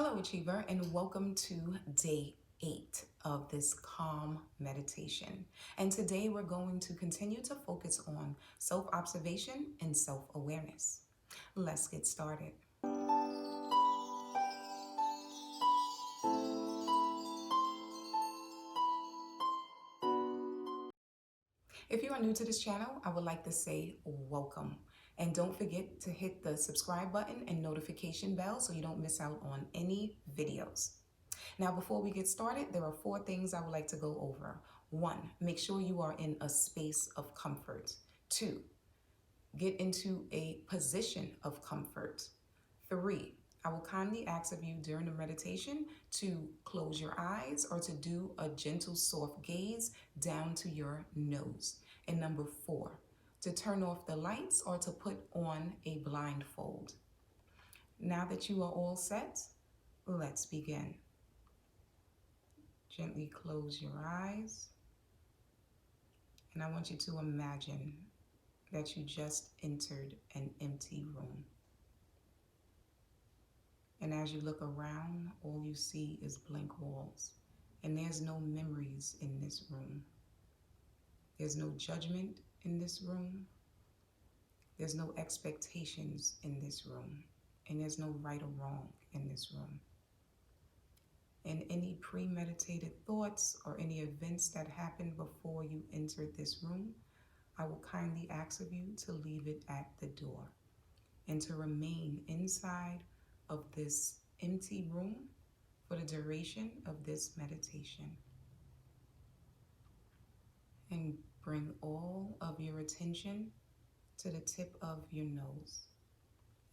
Hello, Achiever, and welcome to day 8 of this calm meditation. And today we're going to continue to focus on self-observation and self-awareness. Let's get started. If you are new to this channel, I would like to say welcome. And don't forget to hit the subscribe button and notification bell so you don't miss out on any videos. Now, before we get started, there are 4 things I would like to go over. 1, make sure you are in a space of comfort. 2, get into a position of comfort. 3, I will kindly ask of you during the meditation to close your eyes or to do a gentle, soft gaze down to your nose. And number 4, to turn off the lights or to put on a blindfold. Now that you are all set, let's begin. Gently close your eyes, and I want you to imagine that you just entered an empty room. And as you look around, all you see is blank walls, and there's no memories in this room. There's no judgment in this room. There's no expectations in this room, and there's no right or wrong in this room. And any premeditated thoughts or any events that happened before you entered this room, I will kindly ask of you to leave it at the door and to remain inside of this empty room for the duration of this meditation. And bring all of your attention to the tip of your nose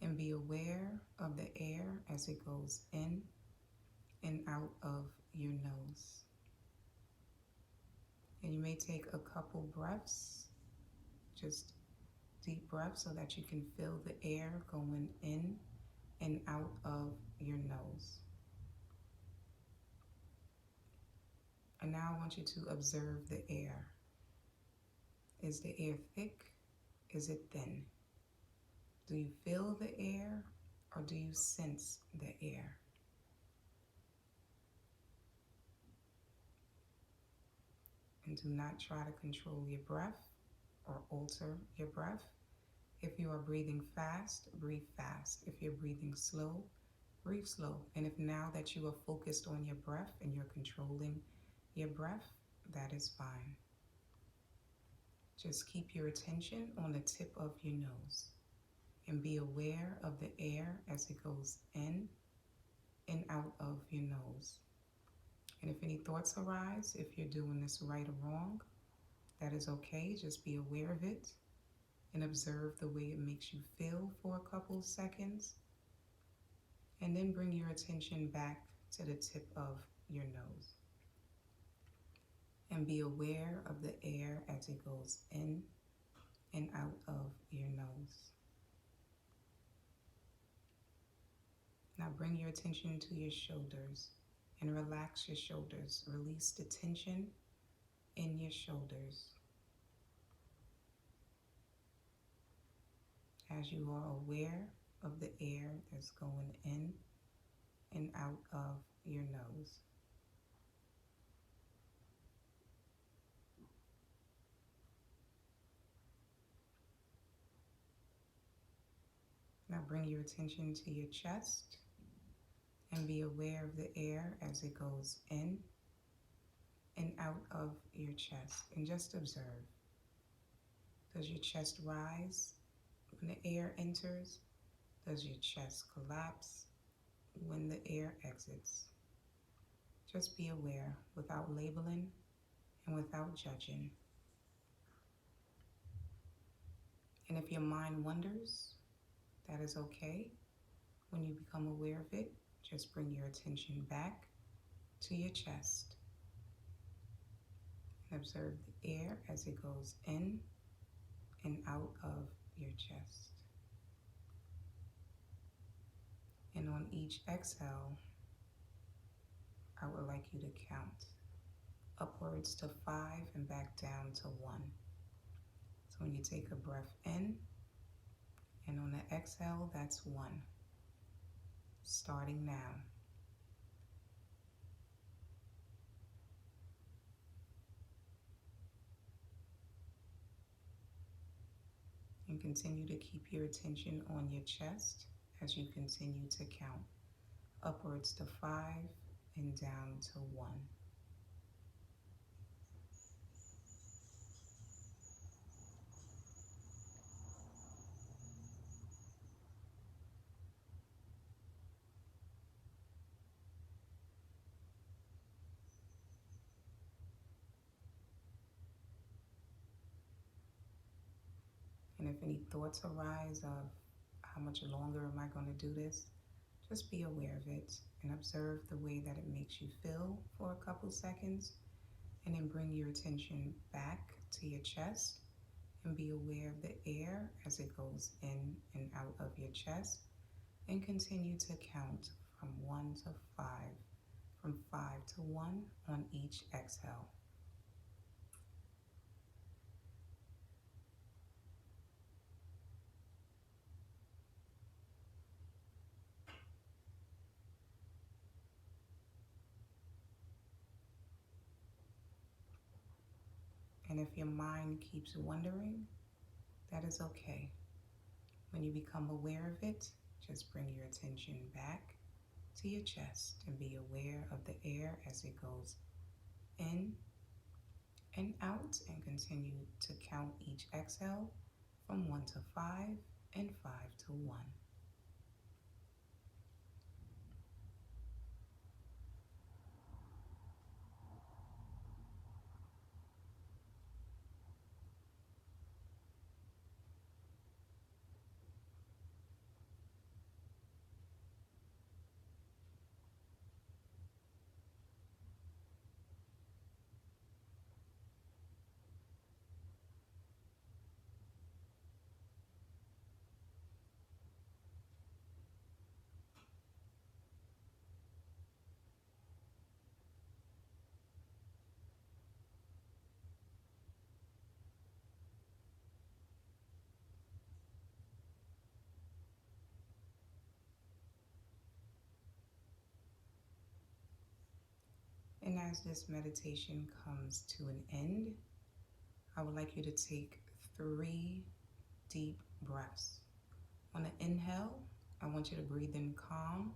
and be aware of the air as it goes in and out of your nose. And you may take a couple breaths, just deep breaths, so that you can feel the air going in and out of your nose. And now I want you to observe the air. Is the air thick? Is it thin? Do you feel the air or do you sense the air? And do not try to control your breath or alter your breath. If you are breathing fast, breathe fast. If you're breathing slow, breathe slow. And if now that you are focused on your breath and you're controlling your breath, that is fine. Just keep your attention on the tip of your nose and be aware of the air as it goes in and out of your nose. And if any thoughts arise, if you're doing this right or wrong, that is okay. Just be aware of it and observe the way it makes you feel for a couple seconds. And then bring your attention back to the tip of your nose. And be aware of the air as it goes in and out of your nose. Now bring your attention to your shoulders and relax your shoulders. Release the tension in your shoulders. As you are aware of the air that's going in and out of your nose. Now bring your attention to your chest and be aware of the air as it goes in and out of your chest. And just observe. Does your chest rise when the air enters? Does your chest collapse when the air exits? Just be aware without labeling and without judging. And if your mind wanders, that is okay. When you become aware of it, just bring your attention back to your chest and observe the air as it goes in and out of your chest. And on each exhale, I would like you to count upwards to 5 and back down to 1. So when you take a breath in, and on the exhale, that's 1. Starting now. And continue to keep your attention on your chest as you continue to count upwards to 5 and down to 1. And if any thoughts arise of how much longer am I going to do this, just be aware of it and observe the way that it makes you feel for a couple seconds, and then bring your attention back to your chest and be aware of the air as it goes in and out of your chest, and continue to count from 1 to 5, from 5 to 1 on each exhale. And if your mind keeps wandering, that is okay. When you become aware of it, just bring your attention back to your chest and be aware of the air as it goes in and out, and continue to count each exhale from 1 to 5 and 5 to 1. And as this meditation comes to an end, I would like you to take 3 deep breaths. On the inhale, I want you to breathe in calm,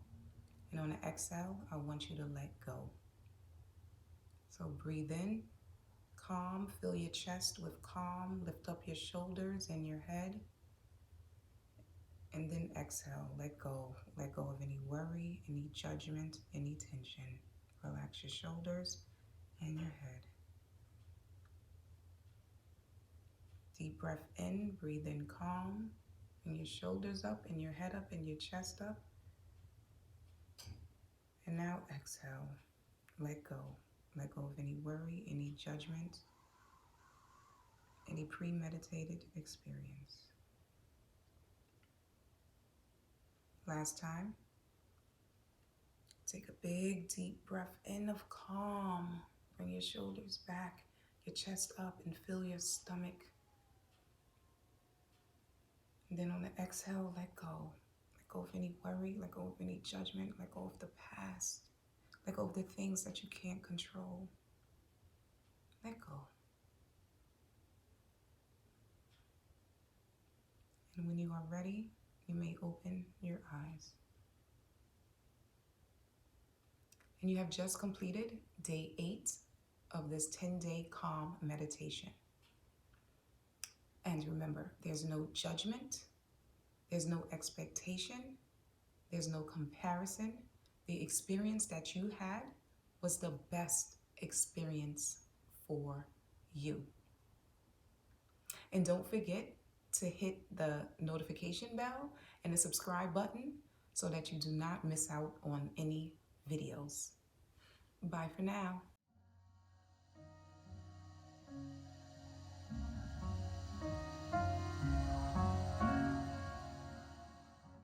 and on the exhale, I want you to let go. So breathe in, calm, fill your chest with calm, lift up your shoulders and your head, and then exhale, let go. Let go of any worry, any judgment, any tension. Relax your shoulders and your head. Deep breath in, breathe in calm, and your shoulders up and your head up and your chest up. And now exhale, let go. Let go of any worry, any judgment, any premeditated experience. Last time. Take a big deep breath in of calm. Bring your shoulders back, your chest up, and fill your stomach. And then on the exhale, let go. Let go of any worry, let go of any judgment, let go of the past. Let go of the things that you can't control. Let go. And when you are ready, you may open your eyes. And you have just completed day 8 of this 10-day calm meditation. And remember, there's no judgment, there's no expectation, there's no comparison. The experience that you had was the best experience for you. And don't forget to hit the notification bell and the subscribe button so that you do not miss out on any videos. Bye for now.